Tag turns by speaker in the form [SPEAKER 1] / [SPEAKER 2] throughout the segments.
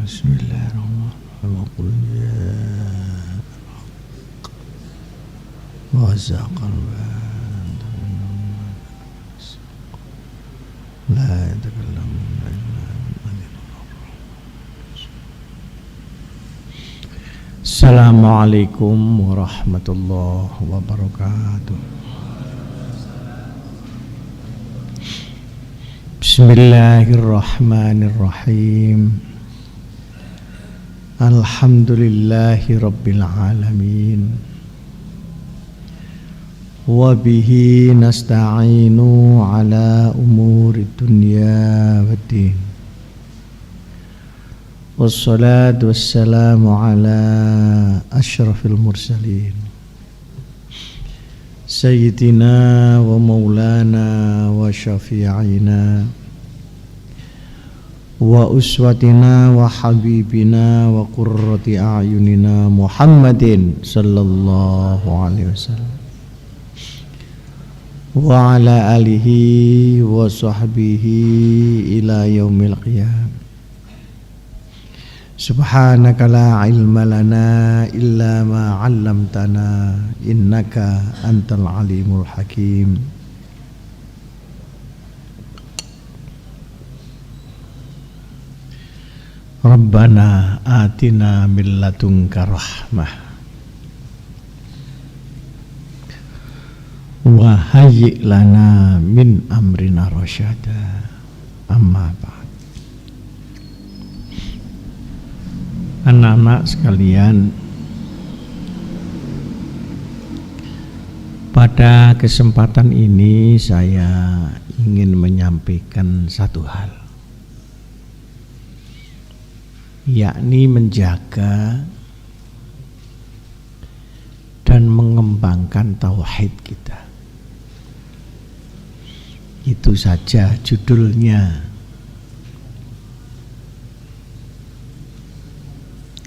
[SPEAKER 1] Bismillahirrahmanirrahim. Wazaqal la yatakallamuna illa Assalamualaikum warahmatullahi wabarakatuh. Bismillahirrahmanirrahim. Alhamdulillahi rabbil alamin. Wa bihi nasta'inu ala umuri dunya waddin. Wassalatu wassalamu ala asyrafil mursalin Sayyidina wa maulana wa syafi'ina wa uswatina wa habibina wa qurrati a'yunina Muhammadin sallallahu alaihi wasallam wa ala alihi wa sahbihi ila yaumil qiyam. Subhanaka la ilma lana illa ma 'allamtana innaka antal alimul hakim. Rabbana atina min ladunka rahmah wa hayyi' lana min amrina rasyada. Amma ba'd. Anak-anak sekalian, pada kesempatan ini saya ingin menyampaikan satu hal, yakni menjaga dan mengembangkan tauhid kita. Itu saja judulnya.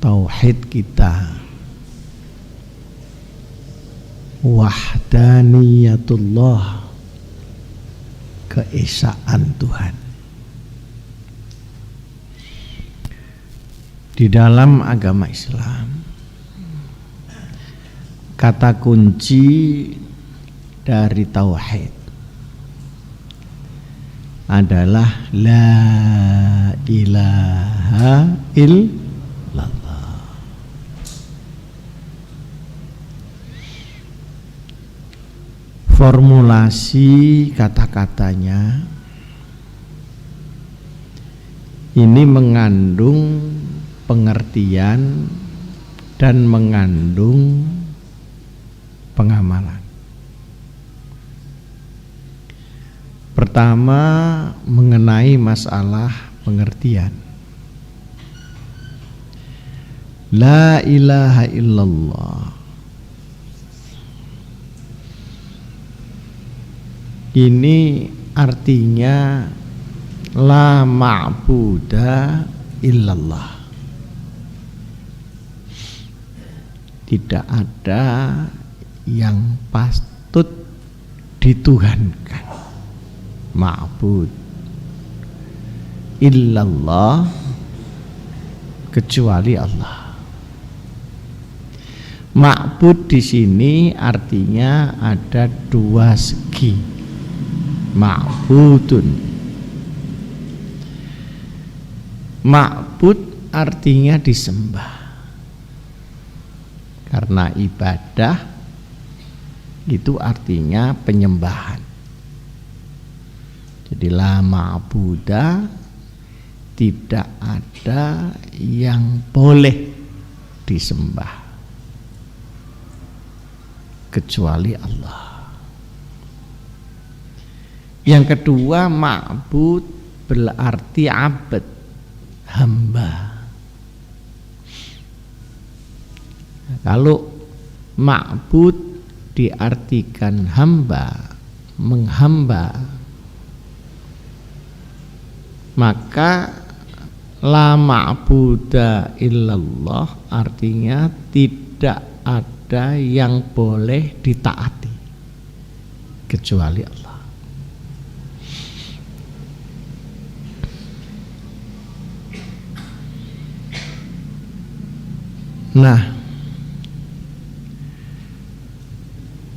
[SPEAKER 1] Tauhid kita, wahdaniyatullah, keesaan Tuhan. Di dalam agama Islam, kata kunci dari tauhid adalah la ilaha illallah. Formulasi kata-katanya ini mengandung pengertian dan mengandung pengamalan. Pertama, mengenai masalah pengertian. La ilaha illallah ini artinya la ma'buda illallah. Tidak ada yang patut dituhankan, ma'bud illallah, kecuali Allah. Ma'bud di sini artinya ada dua segi. Ma'budun, ma'bud artinya disembah, karena ibadah itu artinya penyembahan. Jadi la ma'buda, tidak ada yang boleh disembah kecuali Allah. Yang kedua, ma'bud berarti abad, hamba. Kalau ma'bud diartikan hamba, menghamba, maka la ma'buda illallah artinya tidak ada yang boleh ditaati kecuali Allah. Nah,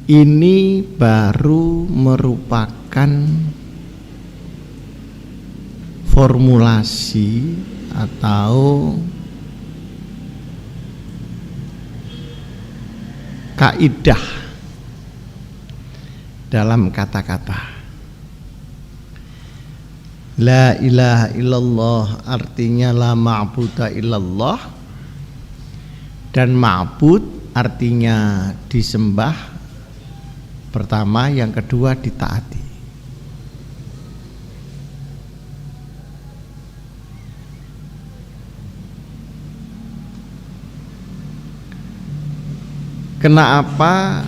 [SPEAKER 1] ini baru merupakan formulasi atau kaidah dalam kata-kata. La ilaha illallah artinya la ma'buda illallah, dan ma'bud artinya disembah pertama, yang kedua ditaati. Kenapa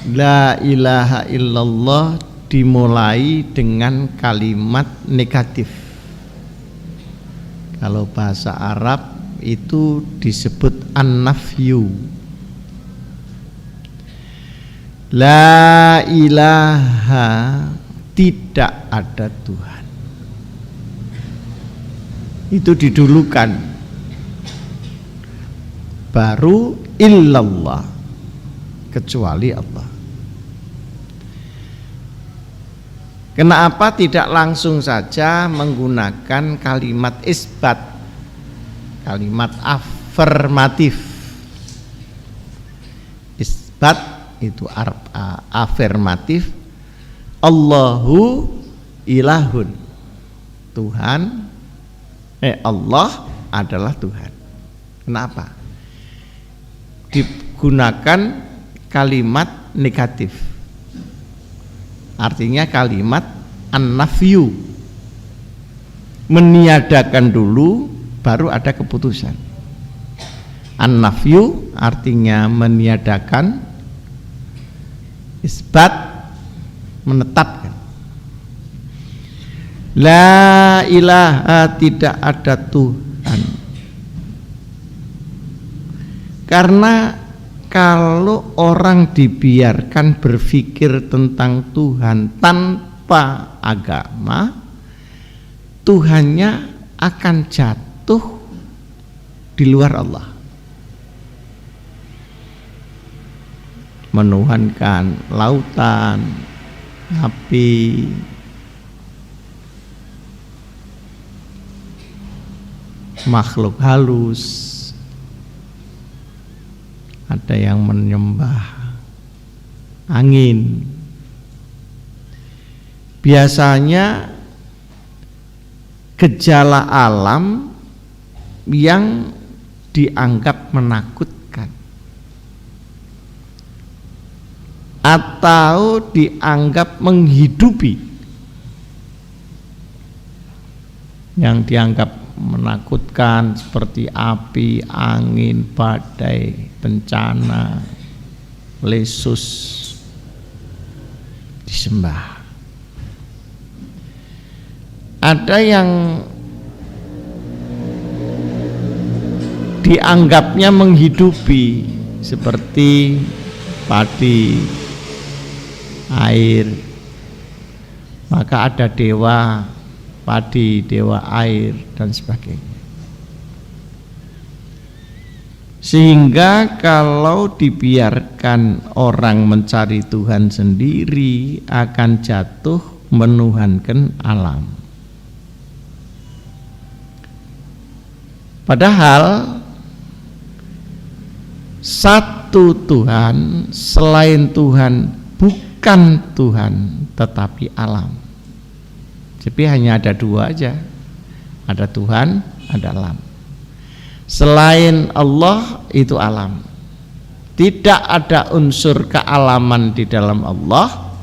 [SPEAKER 1] la ilaha illallah dimulai dengan kalimat negatif? Kalau bahasa Arab itu disebut an-nafyu. La ilaha, tidak ada Tuhan. Itu didulukan. Baru illallah, kecuali Allah. Kenapa tidak langsung saja menggunakan kalimat isbat, kalimat afirmatif? Isbat itu afirmatif. Allahu ilahun, Tuhan, Allah adalah Tuhan. Kenapa digunakan kalimat negatif? Artinya kalimat an-nafyu, meniadakan dulu baru ada keputusan. An-nafyu artinya meniadakan, isbat menetapkan. La ilaha, tidak ada Tuhan. Karena kalau orang dibiarkan berpikir tentang Tuhan tanpa agama, Tuhannya akan jatuh di luar Allah, menuhankan lautan, api, makhluk halus. Ada yang menyembah angin. Biasanya gejala alam yang dianggap menakutkan atau dianggap menghidupi. Yang dianggap menakutkan seperti api, angin, badai, bencana, lesus, disembah. Ada yang dianggapnya menghidupi seperti padi, air, maka ada dewa padi, dewa air, dan sebagainya. Sehingga kalau dibiarkan orang mencari Tuhan sendiri, akan jatuh menuhankan alam. Padahal satu Tuhan, selain Tuhan bukan Tuhan tetapi alam. Jadi hanya ada dua aja, ada Tuhan, ada alam. Selain Allah itu alam. Tidak ada unsur kealaman di dalam Allah,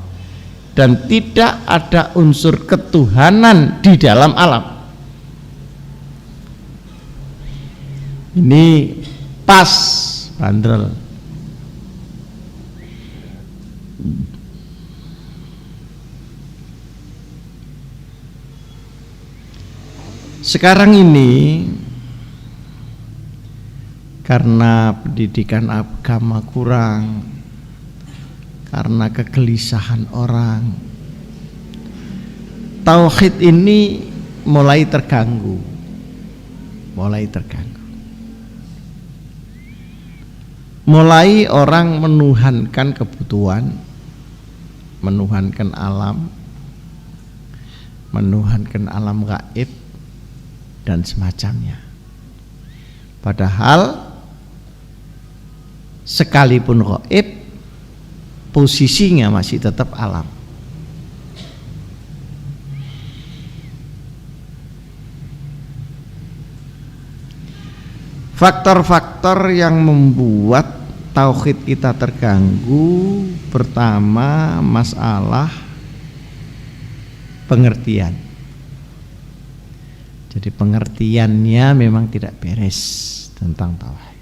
[SPEAKER 1] dan tidak ada unsur ketuhanan di dalam alam. Ini pas, bandrol. Sekarang ini karena pendidikan agama kurang, karena kegelisahan orang, tauhid ini mulai terganggu. Mulai orang menuhankan kebutuhan, menuhankan alam, menuhankan alam gaib dan semacamnya. Padahal sekalipun gaib, posisinya masih tetap alam. Faktor-faktor yang membuat tauhid kita terganggu, pertama masalah pengertian. Jadi pengertiannya memang tidak beres tentang tauhid.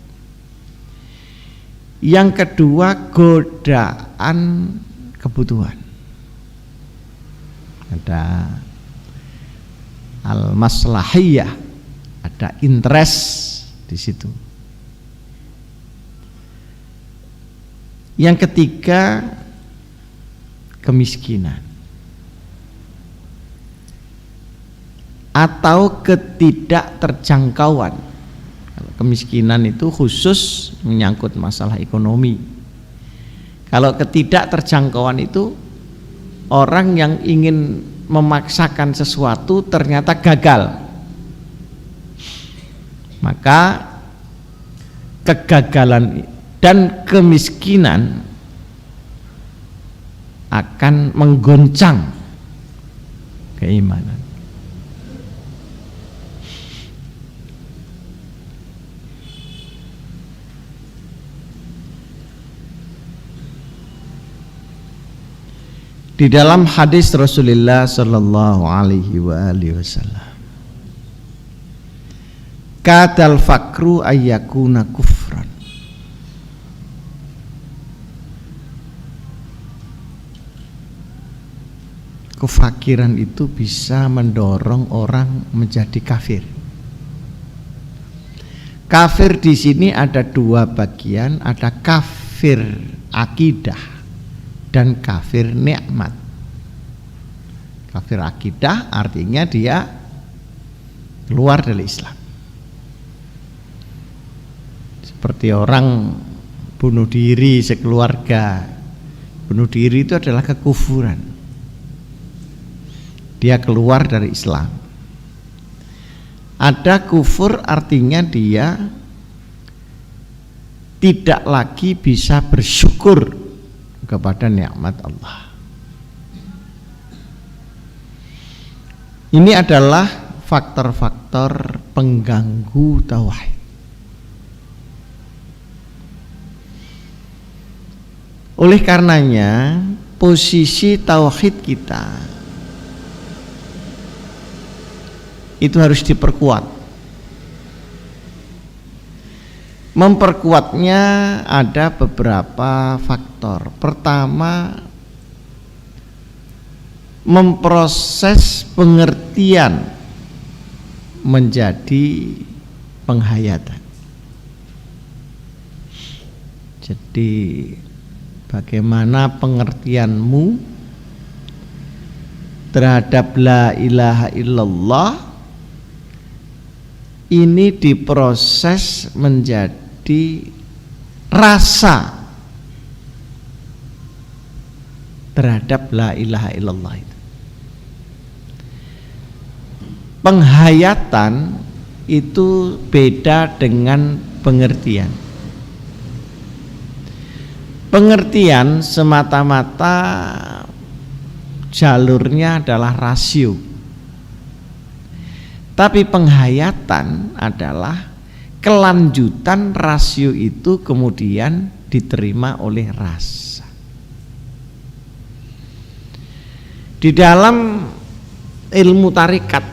[SPEAKER 1] Yang kedua, godaan kebutuhan. Ada al-maslahiyah, ada interest di situ. Yang ketiga, kemiskinan atau ketidakterjangkauan. Kalau kemiskinan itu khusus menyangkut masalah ekonomi. Kalau ketidakterjangkauan itu orang yang ingin memaksakan sesuatu ternyata gagal. Maka kegagalan dan kemiskinan akan menggoncang keimanan. Di dalam hadis Rasulullah sallallahu alaihi wasallam, kadal fakru ayyakuna kufran. Kefakiran itu bisa mendorong orang menjadi kafir. Kafir di sini ada dua bagian, ada kafir akidah dan kafir nikmat. Kafir akidah artinya dia keluar dari Islam. Seperti orang bunuh diri sekeluarga. Bunuh diri itu adalah kekufuran. Dia keluar dari Islam. Ada kufur artinya dia tidak lagi bisa bersyukur kepada nikmat Allah. Ini adalah faktor-faktor pengganggu tauhid. Oleh karenanya, posisi tauhid kita itu harus diperkuat. Memperkuatnya ada beberapa faktor. Pertama, memproses pengertian menjadi penghayatan. Jadi bagaimana pengertianmu terhadap la ilaha illallah ini diproses menjadi rasa terhadap la ilaha illallah itu. Penghayatan itu beda dengan pengertian. Pengertian semata-mata jalurnya adalah rasio. Tapi penghayatan adalah kelanjutan rasio itu kemudian diterima oleh rasa. Di dalam ilmu tarekat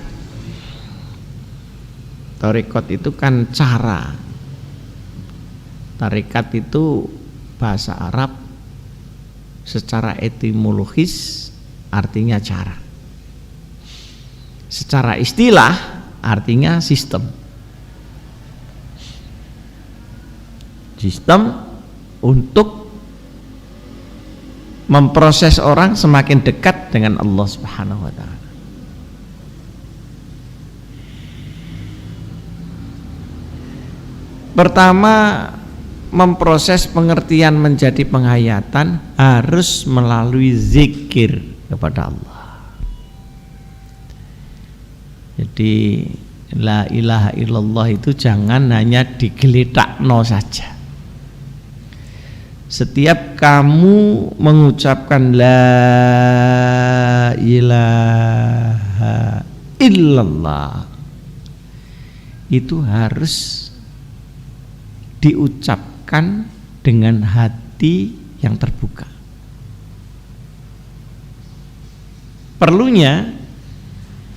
[SPEAKER 1] itu kan cara. Tarekat itu bahasa Arab secara etimologis artinya cara. Secara istilah artinya sistem. Sistem untuk memproses orang semakin dekat dengan Allah Subhanahu wa taala. Pertama, memproses pengertian menjadi penghayatan harus melalui zikir kepada Allah. Jadi la ilaha illallah itu jangan hanya digeletakno saja. Setiap kamu mengucapkan la ilaha illallah itu harus diucapkan dengan hati yang terbuka. Perlunya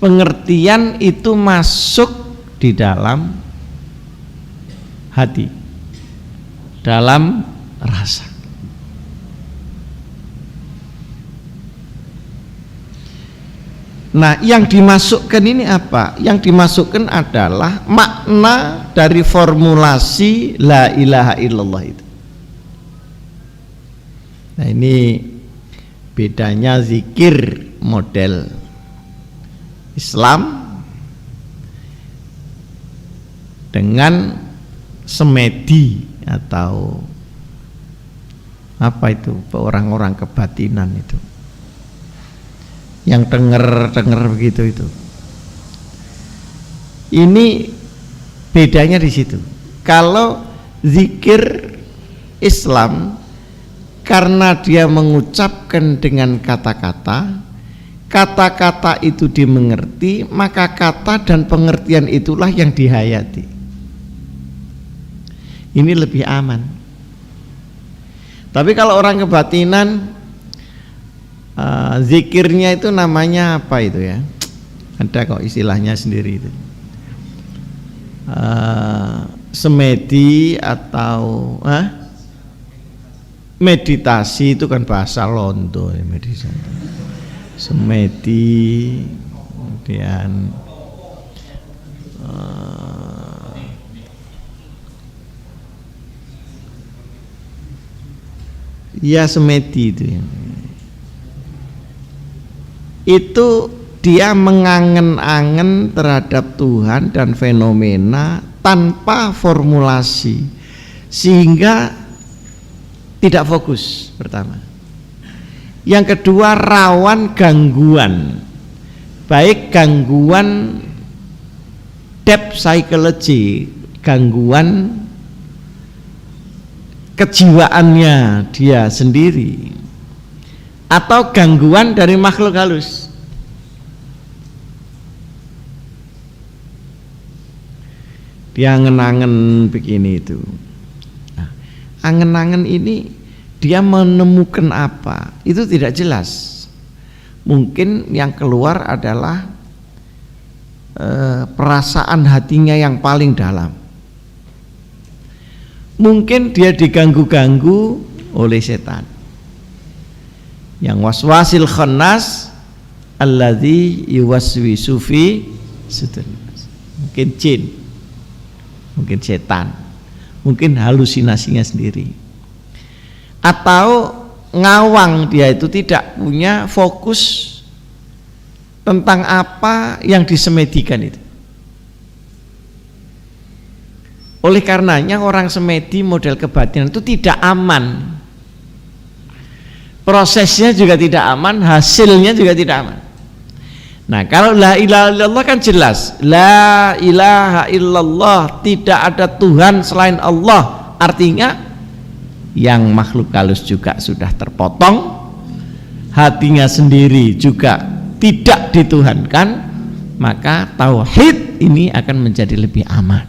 [SPEAKER 1] pengertian itu masuk di dalam hati, dalam rasa. Nah, yang dimasukkan ini apa? Yang dimasukkan adalah makna dari formulasi la ilaha illallah itu. Nah, ini bedanya zikir model Islam dengan semedi atau apa itu orang-orang kebatinan itu yang denger begitu itu. Ini bedanya di situ. Kalau zikir Islam karena dia mengucapkan dengan kata-kata, kata-kata itu dimengerti, maka kata dan pengertian itulah yang dihayati. Ini lebih aman. Tapi kalau orang kebatinan, zikirnya itu namanya apa itu ya? Ada kok istilahnya sendiri itu. Semedi atau meditasi itu kan bahasa Londo ya, meditasi. Semedi, kemudian ya semedi itu ya. Itu dia mengangen-angen terhadap Tuhan dan fenomena tanpa formulasi, sehingga tidak fokus. Pertama. Yang kedua, rawan gangguan, baik gangguan depth psychology, gangguan kejiwaannya dia sendiri, atau gangguan dari makhluk halus. Dia angen-angen begini itu. Nah, angen-angen ini dia menemukan apa? Itu tidak jelas. Mungkin yang keluar adalah perasaan hatinya yang paling dalam. Mungkin dia diganggu-ganggu oleh setan. Yang waswasil khannas alladzi yuwaswisu fi sudur. Mungkin jin, mungkin setan, mungkin halusinasinya sendiri. Atau ngawang, dia itu tidak punya fokus tentang apa yang disemedikan itu. Oleh karenanya orang semedi model kebatinan itu tidak aman. Prosesnya juga tidak aman, hasilnya juga tidak aman. Nah, kalau la ilaha illallah kan jelas, la ilaha illallah, tidak ada Tuhan selain Allah. Artinya yang makhluk halus juga sudah terpotong, hatinya sendiri juga tidak dituhankan, maka tauhid ini akan menjadi lebih aman.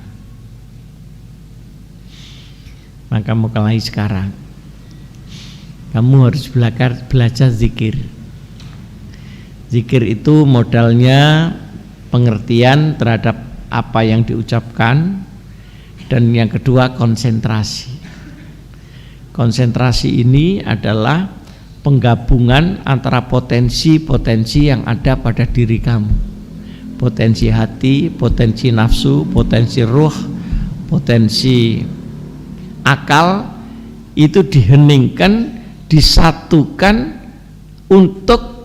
[SPEAKER 1] Maka mulai sekarang kamu harus belajar zikir. Zikir itu modalnya pengertian terhadap apa yang diucapkan, dan yang kedua konsentrasi. Konsentrasi ini adalah penggabungan antara potensi-potensi yang ada pada diri kamu. Potensi hati, potensi nafsu, potensi ruh, potensi akal, itu diheningkan, disatukan untuk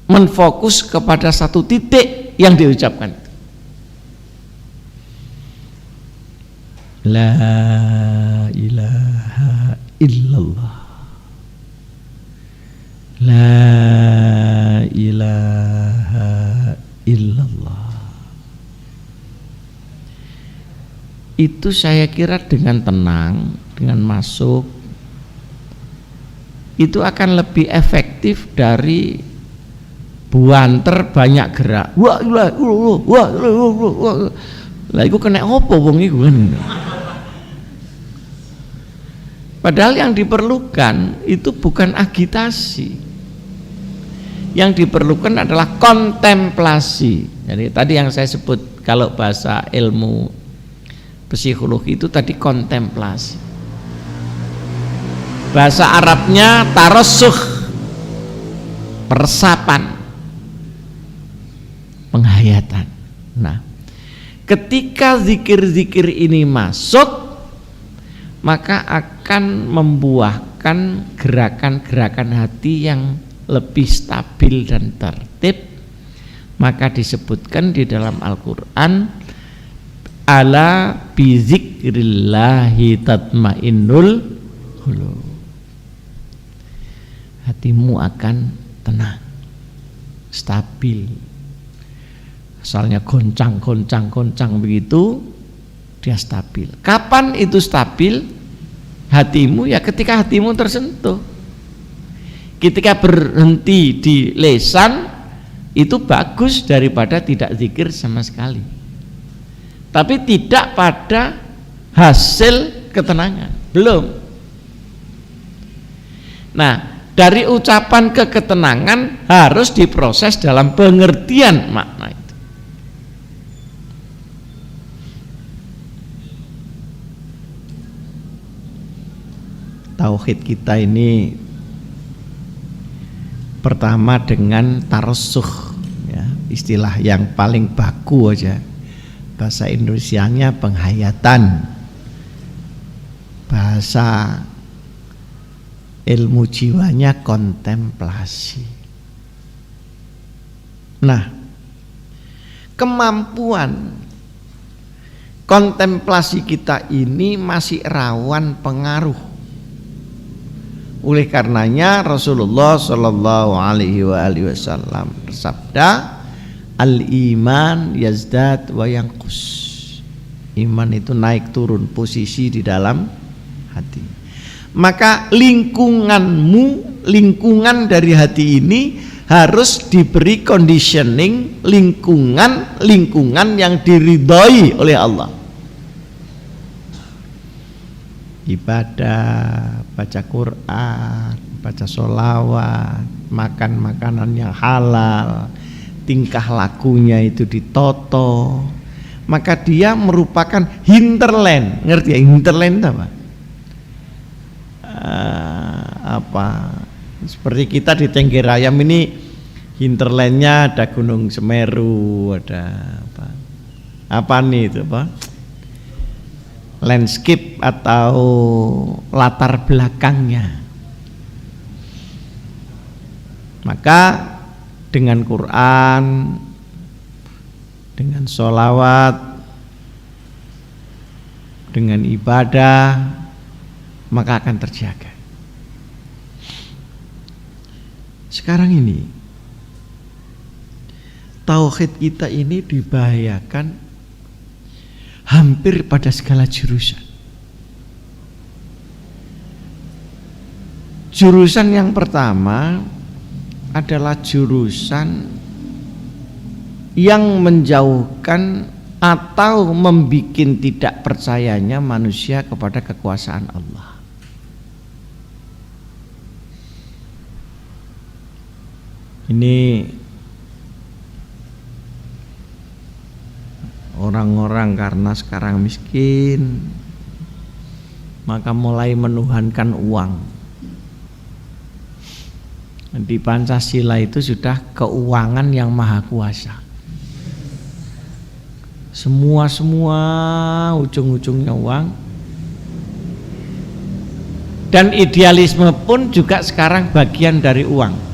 [SPEAKER 1] menfokus kepada satu titik yang diucapkan. La ilaha illallah. La ilaha illallah. Itu saya kira dengan tenang, dengan masuk, itu akan lebih efektif dari buanter banyak gerak. Wah, lah iku kena apa wong iku kan. Padahal yang diperlukan itu bukan agitasi. Yang diperlukan adalah kontemplasi. Jadi tadi yang saya sebut kalau bahasa ilmu psikologi itu tadi kontemplasi. Bahasa Arabnya tarassuh, peresapan, penghayatan. Nah, ketika zikir-zikir ini masuk, maka akan membuahkan gerakan-gerakan hati yang lebih stabil dan tertib. Maka disebutkan di dalam Al-Quran, ala bizikrillahi tatmainnul qulub. Hatimu akan tenang, stabil. Asalnya goncang begitu, dia stabil. Kapan itu stabil hatimu? Ya ketika hatimu tersentuh. Ketika berhenti di lisan itu bagus daripada tidak zikir sama sekali. Tapi tidak pada hasil ketenangan, belum. Nah, dari ucapan ke ketenangan harus diproses dalam pengertian makna itu. Tauhid kita ini pertama dengan tarassuh, ya, istilah yang paling baku aja, bahasa Indonesianya penghayatan, bahasa ilmu jiwanya kontemplasi. Nah, kemampuan kontemplasi kita ini masih rawan pengaruh. Oleh karenanya Rasulullah Shallallahu Alaihi Wasallam bersabda, al-iman yazdad wa yanqus. Iman itu naik turun posisi di dalam hati. Maka lingkunganmu, lingkungan dari hati ini harus diberi conditioning, lingkungan yang diridhoi oleh Allah. Ibadah, baca Quran, baca sholawat, makan makanan yang halal, tingkah lakunya itu ditoto, maka dia merupakan hinterland. Ngerti ya hinterland apa? Seperti kita di Tenggerayam ini hinterlandnya ada Gunung Semeru, ada apa nih itu apa? Landscape atau latar belakangnya. Maka dengan Quran, dengan sholawat, dengan ibadah, maka akan terjaga. Sekarang ini tauhid kita ini dibahayakan hampir pada segala jurusan. Jurusan yang pertama adalah jurusan yang menjauhkan atau membikin tidak percayanya manusia kepada kekuasaan Allah. Ini orang-orang karena sekarang miskin, maka mulai menuhankan uang. Di Pancasila itu sudah keuangan yang maha kuasa. Semua ujung-ujungnya uang. Dan idealisme pun juga sekarang bagian dari uang.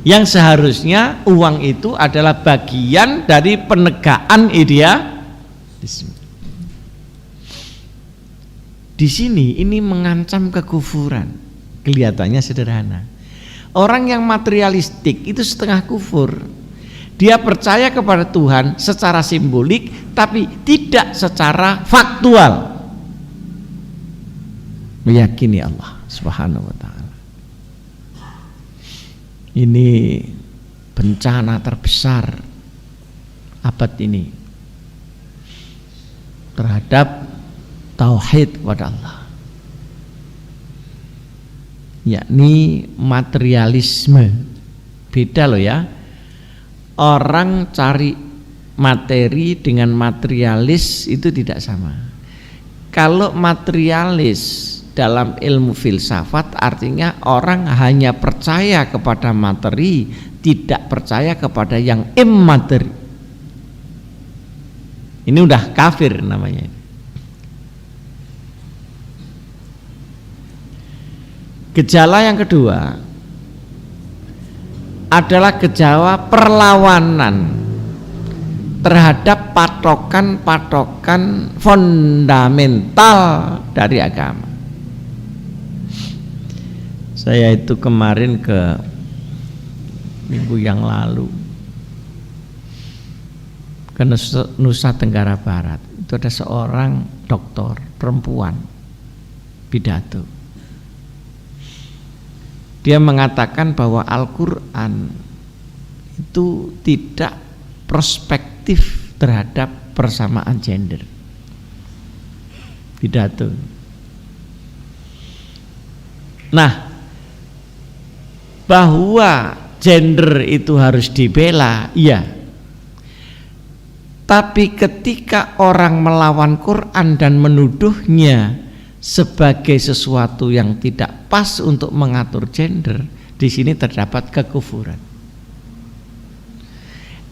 [SPEAKER 1] Yang seharusnya uang itu adalah bagian dari penegakan idealisme. Di sini ini mengancam kekufuran. Kelihatannya sederhana. Orang yang materialistik itu setengah kufur. Dia percaya kepada Tuhan secara simbolik tapi tidak secara faktual. Meyakini Allah Subhanahu wa taala. Ini bencana terbesar abad ini terhadap tauhid kepada Allah, yakni materialisme. Beda loh ya, orang cari materi dengan materialis itu tidak sama. Kalau materialis dalam ilmu filsafat artinya orang hanya percaya kepada materi, tidak percaya kepada yang immateri. Ini udah kafir namanya. Gejala yang kedua adalah gejala perlawanan terhadap patokan-patokan fundamental dari agama. Saya itu kemarin ke minggu yang lalu ke Nusa Tenggara Barat. Itu ada seorang dokter perempuan pidato. Dia mengatakan bahwa Al-Quran itu tidak prospektif terhadap persamaan gender. Pidato. Nah, bahwa gender itu harus dibela, iya. Tapi ketika orang melawan Quran dan menuduhnya sebagai sesuatu yang tidak pas untuk mengatur gender, di sini terdapat kekufuran.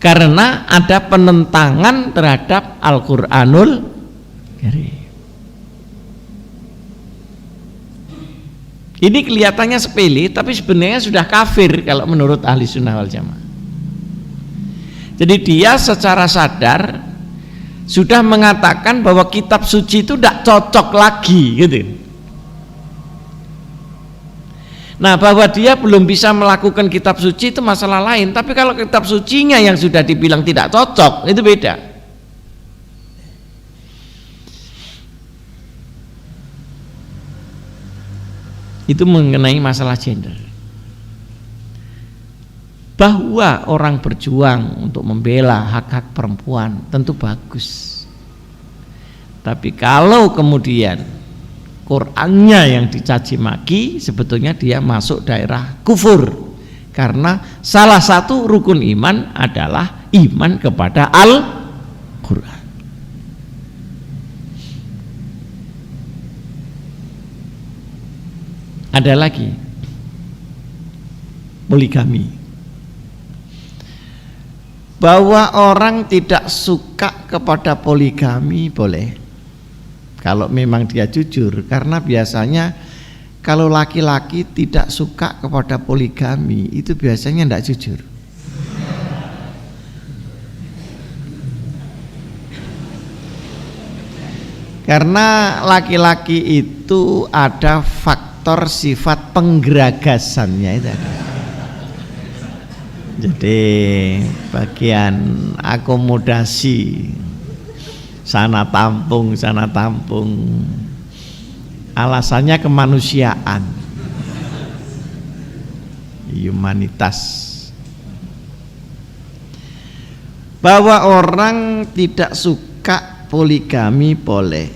[SPEAKER 1] Karena ada penentangan terhadap Al-Qur'anul Karim. Ini kelihatannya sepele, tapi sebenarnya sudah kafir kalau menurut ahli sunnah wal jamaah. Jadi dia secara sadar sudah mengatakan bahwa kitab suci itu tidak cocok lagi, gitu. Nah, bahwa dia belum bisa melakukan kitab suci itu masalah lain. Tapi kalau kitab sucinya yang sudah dibilang tidak cocok, itu beda. Itu mengenai masalah gender. Bahwa orang berjuang untuk membela hak-hak perempuan tentu bagus. Tapi kalau kemudian Qur'annya yang dicaci maki, sebetulnya dia masuk daerah kufur. Karena salah satu rukun iman adalah iman kepada Al-Qur'an. Ada lagi poligami, bahwa orang tidak suka kepada poligami boleh kalau memang dia jujur, karena biasanya kalau laki-laki tidak suka kepada poligami itu biasanya tidak jujur. Karena laki-laki itu ada faktor sifat penggeragasannya itu ada. Jadi bagian akomodasi, sana tampung, alasannya kemanusiaan, humanitas. Bahwa orang tidak suka poligami boleh,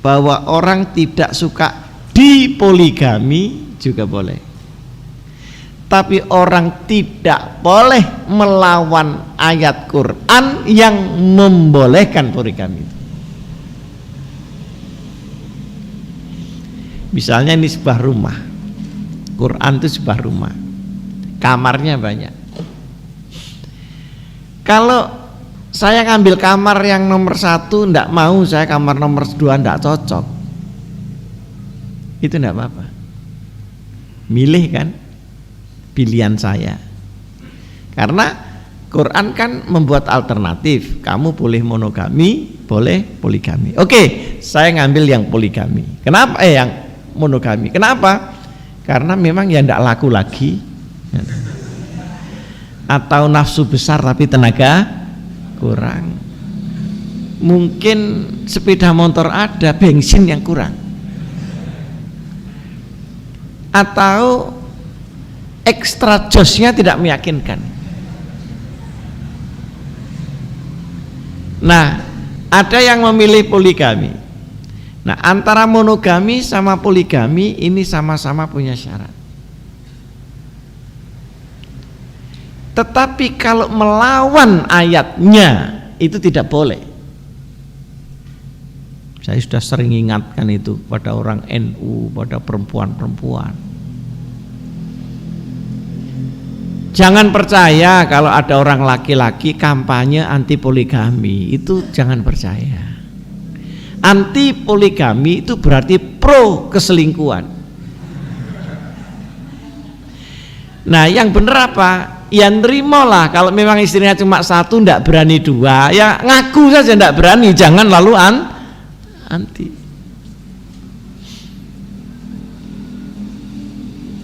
[SPEAKER 1] bahwa orang tidak suka dipoligami juga boleh. Tapi orang tidak boleh melawan ayat Quran yang membolehkan poligami itu. Misalnya ini sebuah rumah, Quran itu sebuah rumah, kamarnya banyak. Kalau saya ngambil kamar yang nomor 1 enggak mau, saya kamar nomor 2 enggak cocok, itu enggak apa-apa. Milih kan, pilihan saya. Karena Quran kan membuat alternatif, kamu boleh monogami, boleh poligami. Oke, saya ngambil yang poligami. Kenapa? Yang monogami. Kenapa? Karena memang ya tidak laku lagi. Atau nafsu besar tapi tenaga kurang. Mungkin sepeda motor ada, bensin yang kurang. Atau ekstra josnya tidak meyakinkan. Nah, ada yang memilih poligami. Nah, antara monogami sama poligami ini sama-sama punya syarat. Tetapi kalau melawan ayatnya itu tidak boleh. Saya sudah sering ingatkan itu pada orang NU, pada perempuan-perempuan. Jangan percaya kalau ada orang laki-laki kampanye anti poligami, itu jangan percaya. Anti poligami itu berarti pro keselingkuhan. Nah, yang benar apa? Ya nerimalah kalau memang istrinya cuma satu, ndak berani dua, ya ngaku saja ndak berani, jangan lalu anti.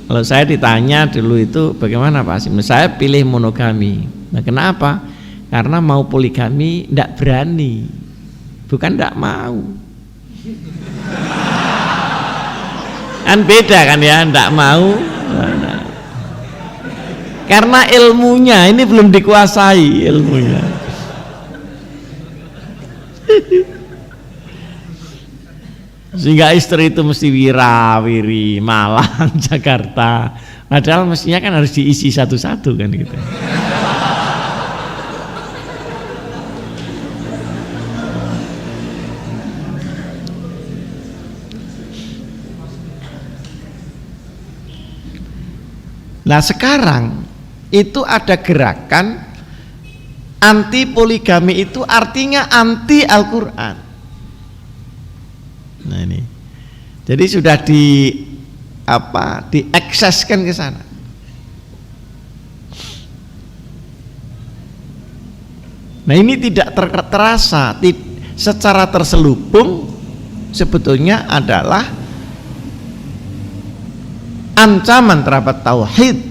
[SPEAKER 1] Kalau saya ditanya dulu itu bagaimana Pak Hasim, saya pilih monogami. Nah, kenapa? Karena mau poligami ndak berani, bukan ndak mau. Kan beda kan ya, ndak mau. Karena ilmunya ini belum dikuasai ilmunya. Sehingga istri itu mesti wirawiri Malang, Jakarta. Padahal mestinya kan harus diisi satu-satu kan gitu. Nah, sekarang itu ada gerakan anti poligami, itu artinya anti Al-Quran. Nah ini, jadi sudah diekseskan ke sana. Nah ini tidak terasa, secara terselubung sebetulnya adalah ancaman terhadap tauhid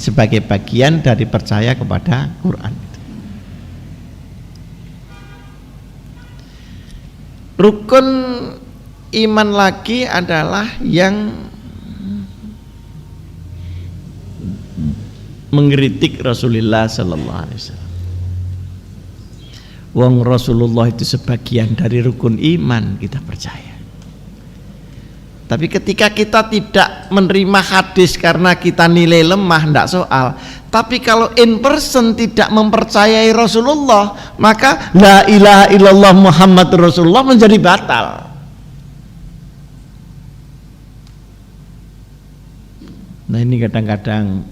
[SPEAKER 1] sebagai bagian dari percaya kepada Quran. Rukun iman lagi adalah yang mengkritik Rasulullah sallallahu alaihi wasallam. Wong Rasulullah itu sebagian dari rukun iman, kita percaya. Tapi ketika kita tidak menerima hadis karena kita nilai lemah, tidak soal. Tapi kalau in person tidak mempercayai Rasulullah, maka la ilaha illallah Muhammad Rasulullah menjadi batal. Nah ini kadang-kadang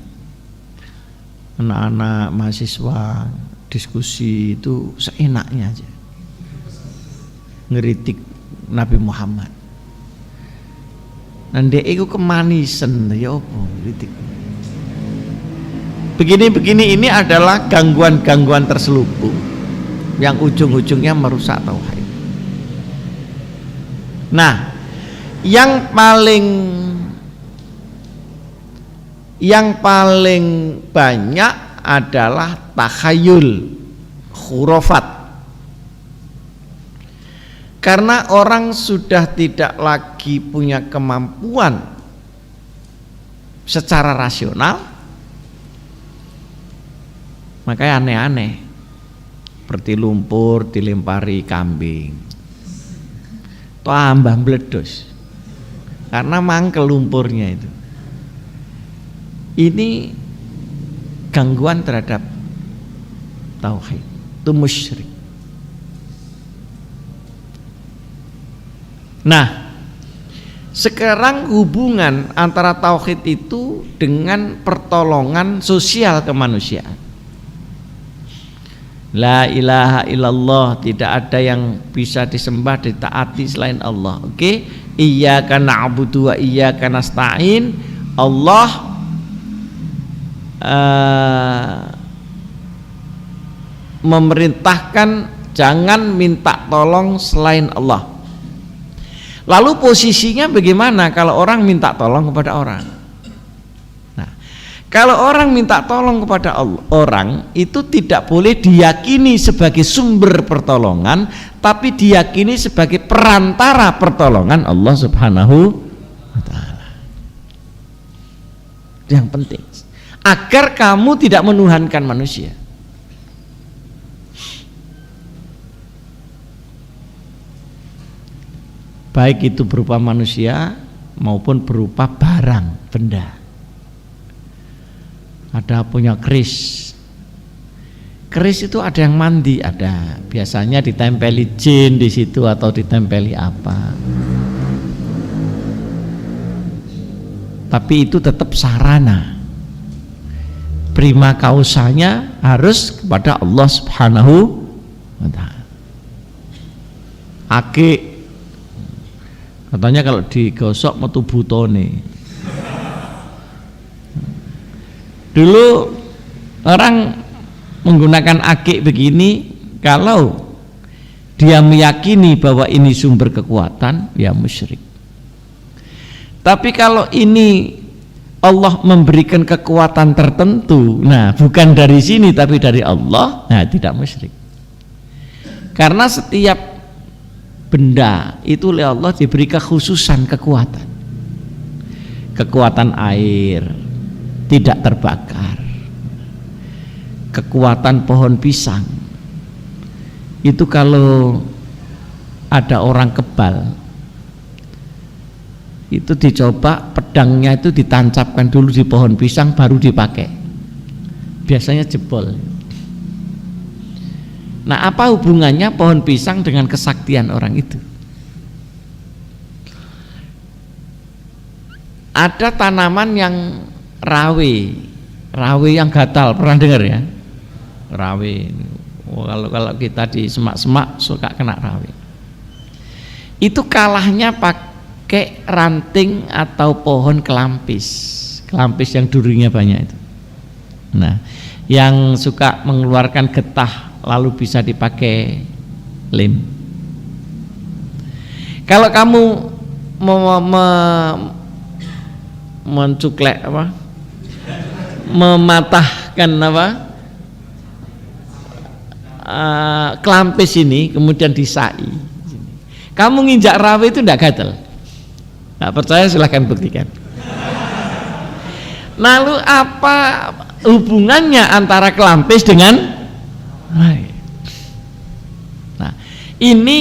[SPEAKER 1] anak-anak mahasiswa diskusi itu seenaknya aja, ngeritik Nabi Muhammad. Nanti itu kemanisan ya apa kritik. Begini-begini ini adalah gangguan-gangguan terselubung yang ujung-ujungnya merusak tauhid. Nah, yang paling banyak adalah takhayul, khurafat. Karena orang sudah tidak lagi punya kemampuan secara rasional, makanya aneh-aneh, seperti lumpur dilempari kambing, tambah meledos karena mangkel lumpurnya itu. Ini gangguan terhadap tauhid, itu musyrik. Nah, sekarang hubungan antara tauhid itu dengan pertolongan sosial kemanusiaan. La ilaha illallah, tidak ada yang bisa disembah ditaati selain Allah. Oke, iyyaka na'budu wa iyyaka nasta'in. Allah memerintahkan jangan minta tolong selain Allah. Lalu posisinya bagaimana kalau orang minta tolong kepada orang? Nah, kalau orang minta tolong kepada orang itu tidak boleh diyakini sebagai sumber pertolongan, tapi diyakini sebagai perantara pertolongan Allah Subhanahu wa ta'ala. Yang penting agar kamu tidak menuhankan manusia. Baik itu berupa manusia maupun berupa barang, benda. Ada punya keris. Keris itu ada yang mandi, ada. Biasanya ditempeli jin di situ atau ditempeli apa. Tapi itu tetap sarana. Prima causanya harus kepada Allah Subhanahu wa ta'ala. Akik katanya kalau digosok metu butone. Dulu orang menggunakan akik begini, kalau dia meyakini bahwa ini sumber kekuatan, ya musyrik. Tapi kalau ini Allah memberikan kekuatan tertentu, nah bukan dari sini tapi dari Allah, nah tidak musyrik. Karena setiap benda itu oleh Allah diberi kekhususan kekuatan. Kekuatan air tidak terbakar. Kekuatan pohon pisang itu kalau ada orang kebal itu dicoba pedangnya itu ditancapkan dulu di pohon pisang baru dipakai, biasanya jebol. Nah, apa hubungannya pohon pisang dengan kesaktian orang itu? Ada tanaman yang rawe yang gatal, pernah dengar ya? Rawe. Oh, kalau kita di semak-semak suka kena rawe. Itu kalahnya pakai ranting atau pohon kelampis yang durinya banyak itu. Nah, yang suka mengeluarkan getah lalu bisa dipakai lem. Kalau kamu mencuklek apa? Mematahkan apa? Kelampis ini kemudian disai. Kamu nginjak rawe itu tidak gatal. Nggak percaya silahkan buktikan. Lalu apa hubungannya antara kelampis dengan rawe? Nah, ini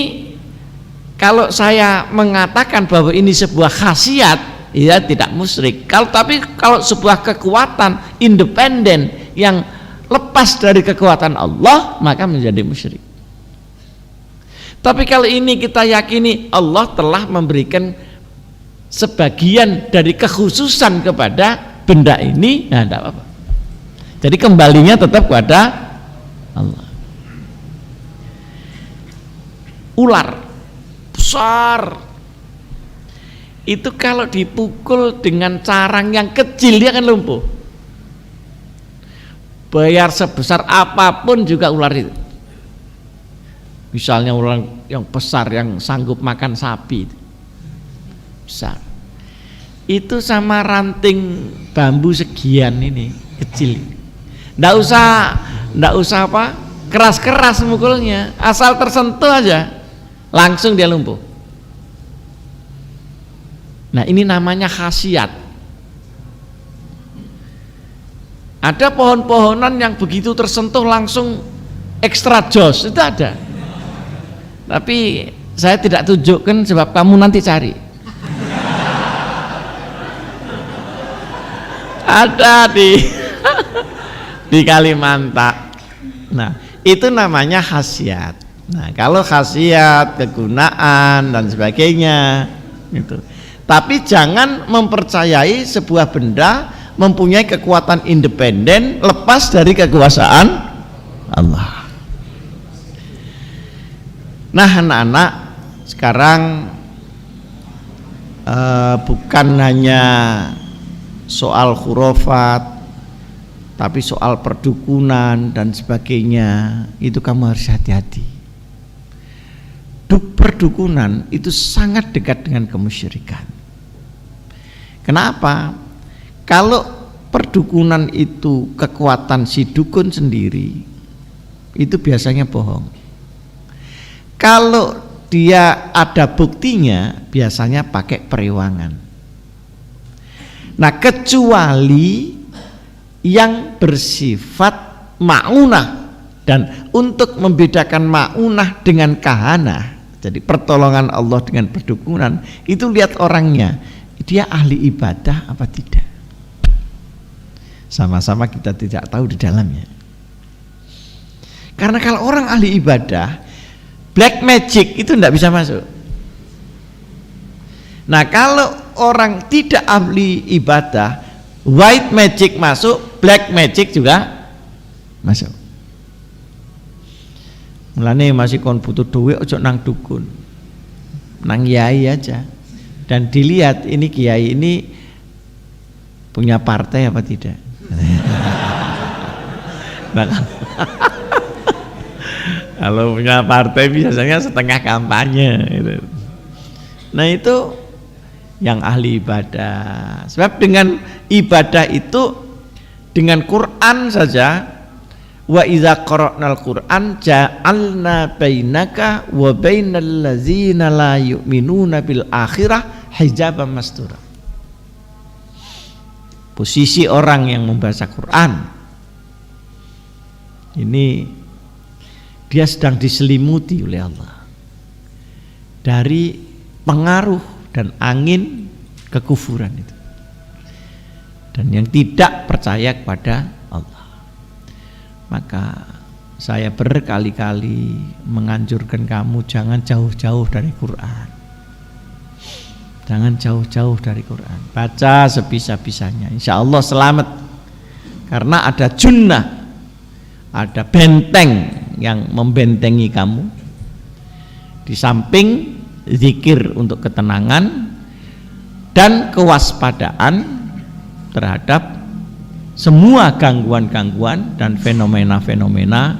[SPEAKER 1] kalau saya mengatakan bahwa ini sebuah khasiat, ya tidak musyrik. Tapi kalau sebuah kekuatan independen yang lepas dari kekuatan Allah, maka menjadi musyrik. Tapi kalau ini kita yakini Allah telah memberikan sebagian dari kekhususan kepada benda ini, nah tidak apa-apa. Jadi kembalinya tetap kepada Allah. Ular besar itu kalau dipukul dengan carang yang kecil dia akan lumpuh. Bayar sebesar apapun juga ular itu. Misalnya ular yang besar yang sanggup makan sapi itu. Besar. Itu sama ranting bambu segian ini kecil. Nggak usah apa keras-keras mukulnya, asal tersentuh aja langsung dia lumpuh. Nah, ini namanya khasiat. Ada pohon-pohonan yang begitu tersentuh langsung ekstra jos, itu ada. Tapi saya tidak tunjukkan sebab kamu nanti cari. Ada di Kalimantan. Nah, itu namanya khasiat. Nah, kalau khasiat, kegunaan dan sebagainya gitu. Tapi jangan mempercayai sebuah benda mempunyai kekuatan independen lepas dari kekuasaan Allah. Nah, anak-anak sekarang bukan hanya soal khurafat, tapi soal perdukunan dan sebagainya, itu kamu harus hati-hati. perdukunan itu sangat dekat dengan kemusyrikan. Kenapa? Kalau perdukunan itu kekuatan si dukun sendiri, itu biasanya bohong. Kalau dia ada buktinya, biasanya pakai periwangan. Nah, kecuali yang bersifat ma'unah, dan untuk membedakan ma'unah dengan kahanah, jadi pertolongan Allah dengan perdukunan, itu lihat orangnya, dia ahli ibadah apa tidak. Sama-sama kita tidak tahu di dalamnya. Karena kalau orang ahli ibadah, black magic itu tidak bisa masuk. Nah, kalau orang tidak ahli ibadah, white magic masuk, black magic juga masuk. Mulane masih kon butuh duit ojo nang dukun, nang kiai aja, dan dilihat ini kiai ini punya partai apa tidak. Nah, kalau punya partai biasanya setengah kampanye gitu. Nah, itu yang ahli ibadah. Sebab dengan ibadah itu, dengan Quran saja, wa idza qara'nal Qur'an ja'alna bainaka wa bainal ladzina la yu'minuna bil akhirah hijaban mastura. Posisi orang yang membaca Quran ini, dia sedang diselimuti oleh Allah dari pengaruh dan angin kekufuran itu, dan yang tidak percaya kepada Allah. Maka saya berkali-kali menganjurkan kamu jangan jauh-jauh dari Quran. Jangan jauh-jauh dari Quran. Baca sebisa-bisanya, insya Allah selamat. Karena ada junnah, ada benteng yang membentengi kamu. Di samping zikir untuk ketenangan dan kewaspadaan terhadap semua gangguan-gangguan dan fenomena-fenomena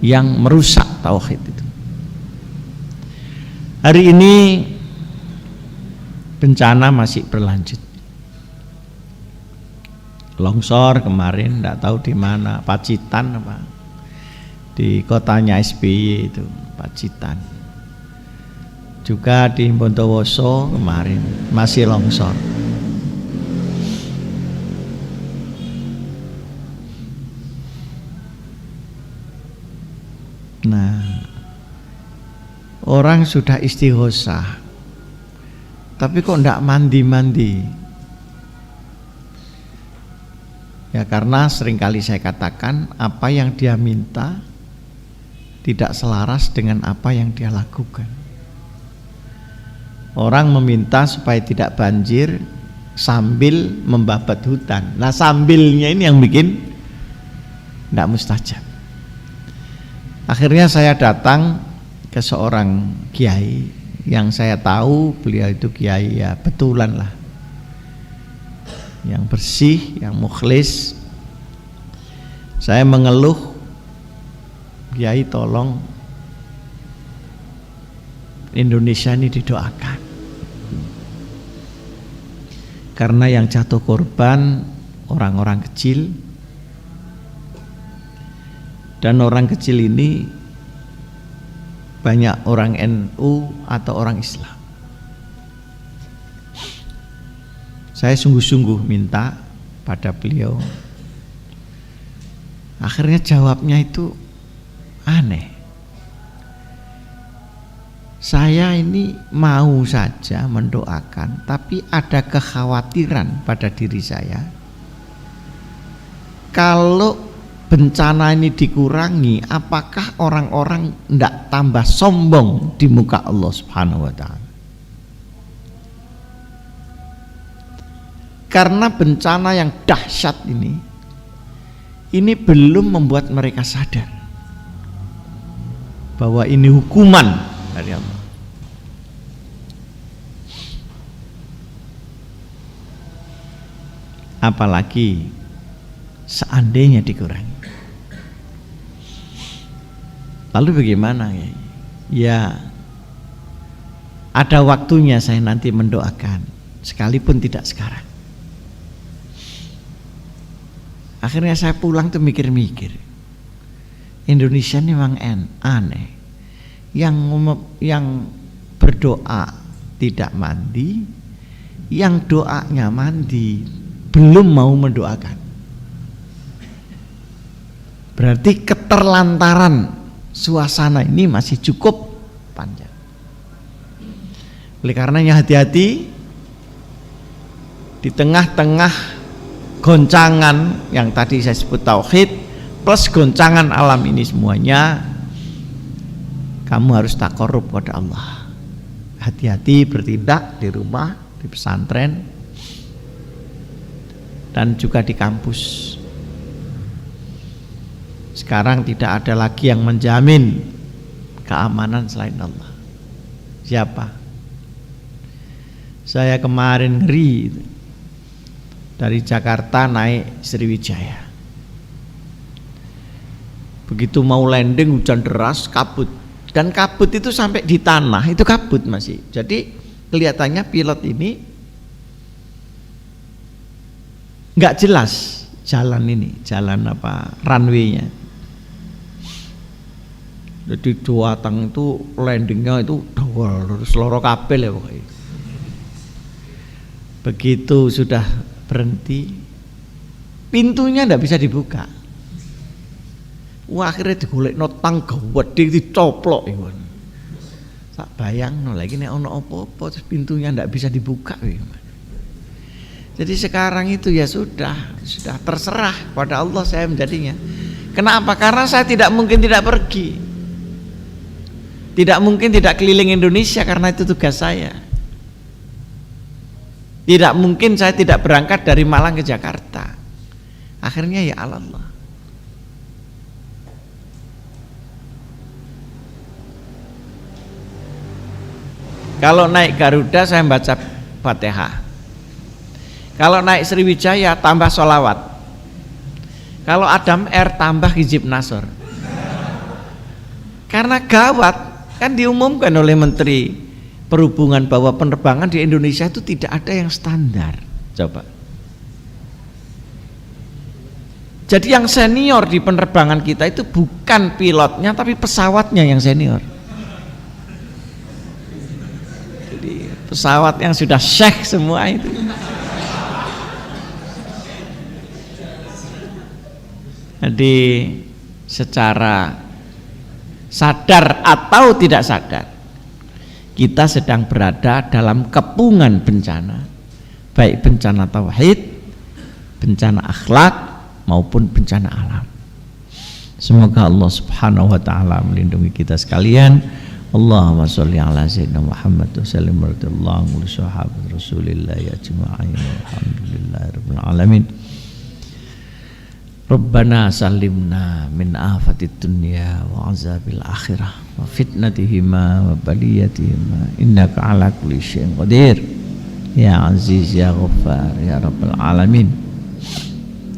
[SPEAKER 1] yang merusak tauhid itu. Hari ini bencana masih berlanjut. Longsor kemarin, tidak tahu di mana, Pacitan apa, di kotanya SBY itu, Pacitan. Juga di Bondowoso kemarin masih longsor. Nah, orang sudah istighosah, tapi kok enggak mandi-mandi? Ya karena seringkali saya katakan, apa yang dia minta tidak selaras dengan apa yang dia lakukan. Orang meminta supaya tidak banjir sambil membabat hutan. Nah, sambilnya ini yang bikin enggak mustajab. Akhirnya saya datang ke seorang kiai yang saya tahu beliau itu kiai ya betulan lah, yang bersih, yang mukhlis. Saya mengeluh, kiai tolong Indonesia ini didoakan, karena yang jatuh korban orang-orang kecil. Dan orang kecil ini banyak orang NU atau orang Islam. Saya sungguh-sungguh minta pada beliau. Akhirnya jawabnya itu aneh. Saya ini mau saja mendoakan, tapi ada kekhawatiran pada diri saya. Kalau bencana ini dikurangi, apakah orang-orang tidak tambah sombong di muka Allah Subhanahu wa ta'ala? Karena bencana yang dahsyat ini belum membuat mereka sadar bahwa ini hukuman dari Allah. Apalagi seandainya dikurangi. Lalu bagaimana ya? Ya Ada waktunya saya nanti mendoakan, sekalipun tidak sekarang. Akhirnya saya pulang tuh mikir-mikir, Indonesia ini memang aneh. Yang berdoa tidak mandi, yang doanya mandi belum mau mendoakan. Berarti keterlantaran suasana ini masih cukup panjang. Oleh karenanya hati-hati di tengah-tengah goncangan yang tadi saya sebut tauhid plus goncangan alam ini semuanya, kamu harus takarrub kepada Allah. Hati-hati bertindak di rumah, di pesantren, dan juga di kampus. Sekarang tidak ada lagi yang menjamin keamanan selain Allah. Siapa? Saya kemarin ngeri dari Jakarta naik Sriwijaya. Begitu mau landing hujan deras, kabut. Dan kabut itu sampai di tanah, itu kabut masih. Jadi kelihatannya pilot ini nggak jelas jalan ini, jalan apa runway-nya. Jadi Juwatang itu landingnya itu seloro kabel ya pokoknya. Begitu sudah berhenti, pintunya nggak bisa dibuka. Wah, akhirnya digolek notang gawedi dicoplok iku. Tak bayang lagi nek ono apa-apa terus pintunya ndak bisa dibuka. Jadi sekarang itu ya sudah terserah pada Allah saya menjadinya. Kenapa? Karena saya tidak mungkin tidak pergi. Tidak mungkin tidak keliling Indonesia karena itu tugas saya. Tidak mungkin saya tidak berangkat dari Malang ke Jakarta. Akhirnya ya Allah. Kalau naik Garuda saya baca Fatihah. Kalau naik Sriwijaya tambah sholawat. Kalau Adam Air tambah hizib nasor. Karena gawat. Kan diumumkan oleh Menteri Perhubungan bahwa penerbangan di Indonesia itu tidak ada yang standar. Coba. Jadi yang senior di penerbangan kita itu bukan pilotnya tapi pesawatnya yang senior. Jadi pesawat yang sudah syekh semua itu. Jadi secara sadar atau tidak sadar kita sedang berada dalam kepungan bencana, baik bencana tauhid, bencana akhlak maupun bencana alam. Semoga Allah Subhanahu wa taala melindungi kita sekalian. Allahumma sholli ala sayyidina Muhammad wa sallim radhiyallahu anhu sahabat Rasulillah ajma'in alhamdulillahirabbil alamin. Rabbana salimna min afatid dunya wa azabil akhirah wa fitnatihima wa baliyatihima innaka ala kulli syai'in qadir ya aziz ya ghaffar ya rabbal alamin.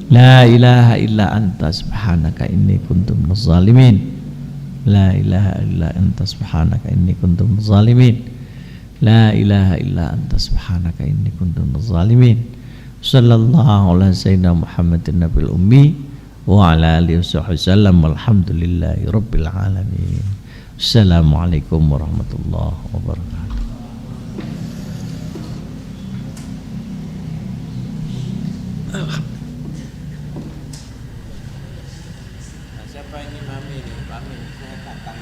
[SPEAKER 1] La ilaha illa anta subhanaka inni kuntu minaz zalimin. La ilaha illa anta subhanaka inni kuntu minaz zalimin. La ilaha illa anta subhanaka inni kuntu minaz zalimin. Sallallahu ala sayyidina Muhammadin nabil ummi wa ala alihi wasallam walhamdulillahi rabbil alamin. Assalamualaikum warahmatullahi wabarakatuh. Siapa ini mami ini? Mami, saya datang.